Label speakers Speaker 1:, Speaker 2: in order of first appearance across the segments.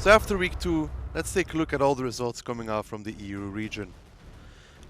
Speaker 1: So after week 2, let's take a look at all the results coming out from the EU region.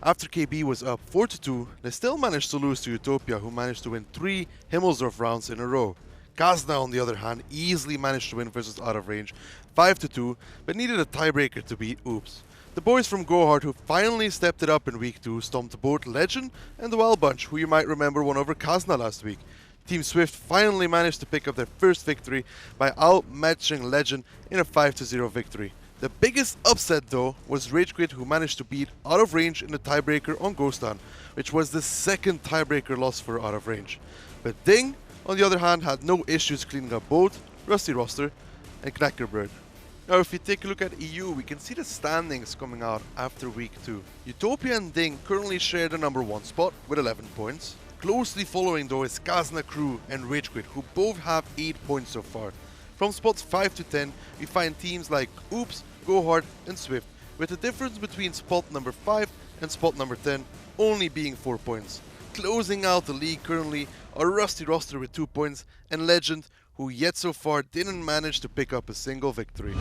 Speaker 1: After KB was up 4-2, they still managed to lose to Utopia, who managed to win 3 Himmelsdorf rounds in a row. Kazna, on the other hand, easily managed to win versus Out of Range 5-2, but needed a tiebreaker to beat Oops. The boys from Gohard, who finally stepped it up in week 2, stomped both Legend and the Wild Bunch, who you might remember won over Kazna last week. Team Swift finally managed to pick up their first victory by outmatching Legend in a 5-0 victory. The biggest upset though was Ragequit, who managed to beat Out of Range in the tiebreaker on Ghostan, which was the second tiebreaker loss for Out of Range. But Ding, on the other hand, had no issues cleaning up both Rusty Roster and Knackerbird. Now if we take a look at EU, we can see the standings coming out after week 2. Utopia and Ding currently share the number 1 spot with 11 points. Closely following though is Kazna Crew and Ragequit, who both have 8 points so far. From spots 5 to 10, we find teams like Oops, Gohard and Swift, with the difference between spot number 5 and spot number 10 only being 4 points. Closing out the league currently are Rusty Roster with 2 points and Legend, who yet so far didn't manage to pick up a single victory.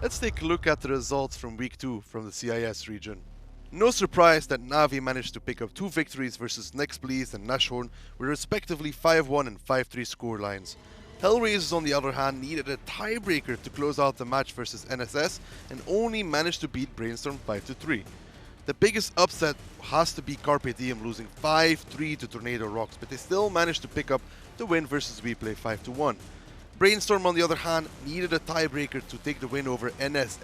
Speaker 1: Let's take a look at the results from week 2 from the CIS region. No surprise that Navi managed to pick up 2 victories versus Next Please and Nashorn with respectively 5-1 and 5-3 scorelines. Hellraisers, on the other hand, needed a tiebreaker to close out the match versus NSS and only managed to beat Brainstorm 5-3. The biggest upset has to be Carpe Diem, losing 5-3 to Tornado Rocks, but they still managed to pick up the win versus WePlay 5-1. Brainstorm, on the other hand, needed a tiebreaker to take the win over NS,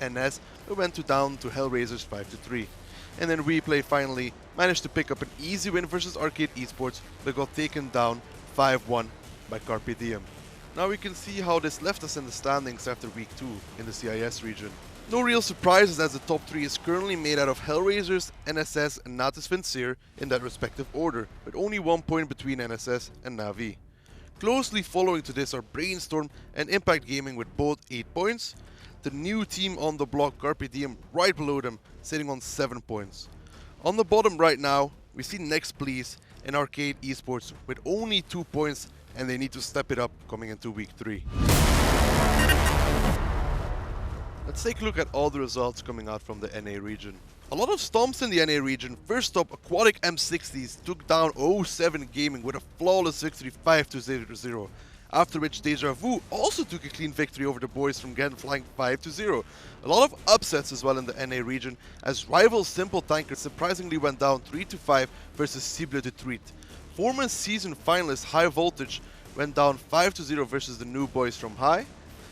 Speaker 1: but went down to Hellraisers 5-3. And then WePlay finally managed to pick up an easy win versus Arcade eSports, but got taken down 5-1 by Carpe Diem. Now we can see how this left us in the standings after week 2 in the CIS region. No real surprises, as the top 3 is currently made out of Hellraisers, NSS and Natus Vincere in that respective order, with only 1 point between NSS and Navi. Closely following to this are Brainstorm and Impact Gaming with both 8 points. The new team on the block, Carpe Diem, right below them, sitting on 7 points. On the bottom right now, we see Next Please and Arcade eSports with only 2 points, and they need to step it up coming into week 3. Let's take a look at all the results coming out from the NA region. A lot of stomps in the NA region. First up, Aquatic M60s took down 07 Gaming with a flawless victory 5-0. After which Deja Vu also took a clean victory over the boys from Gen, flying 5-0. A lot of upsets as well in the NA region, as rival Simple Tanker surprisingly went down 3-5 versus Cible de Truite. Former season finalist High Voltage went down 5-0 versus the new boys from High.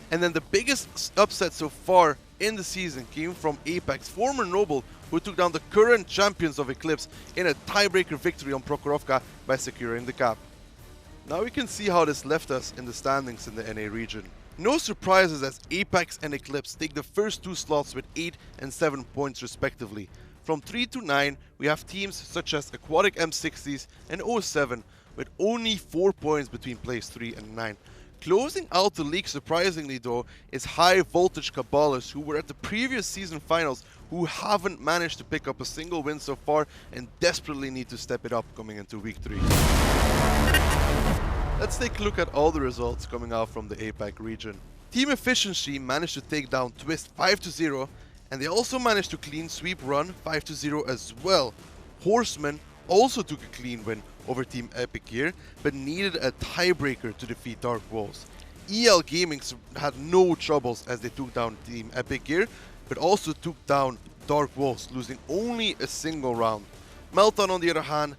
Speaker 1: And then the biggest upset so far in the season came from APAC's former Noble, who took down the current champions of Eclipse in a tiebreaker victory on Prokhorovka by securing the cap. Now we can see how this left us in the standings in the NA region. No surprises, as APAC and Eclipse take the first 2 slots with 8 and 7 points respectively. From 3 to 9, we have teams such as Aquatic M60s and 07 with only 4 points between place 3 and 9. Closing out the league surprisingly though is High Voltage Cabalers, who were at the previous season finals, who haven't managed to pick up a single win so far and desperately need to step it up coming into week 3. Let's take a look at all the results coming out from the APAC region. Team Efficiency managed to take down Twist 5-0, and they also managed to clean sweep Run 5-0 as well. Horseman also took a clean win over Team Epic Gear, but needed a tiebreaker to defeat Dark Wolves. EL Gaming had no troubles as they took down Team Epic Gear, but also took down Dark Wolves, losing only a single round. Meltdown, on the other hand,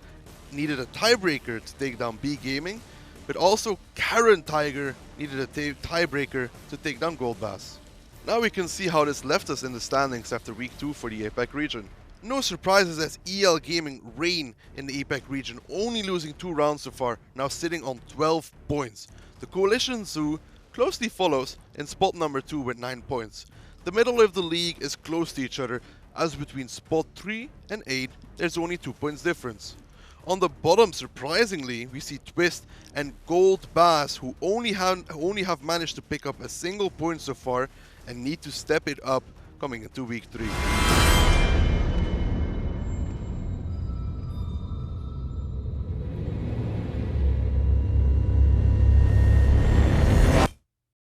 Speaker 1: needed a tiebreaker to take down B Gaming, but also Karen Tiger needed a tiebreaker to take down Gold Bass. Now we can see how this left us in the standings after week 2 for the APAC region. No surprises, as EL Gaming reign in the APAC region, only losing 2 rounds so far, now sitting on 12 points. The Coalition Zoo closely follows in spot number 2 with 9 points. The middle of the league is close to each other, as between spot 3 and 8 there's only 2 points difference. On the bottom, surprisingly, we see Twist and Gold Bass, who only have managed to pick up a single point so far and need to step it up coming into week 3.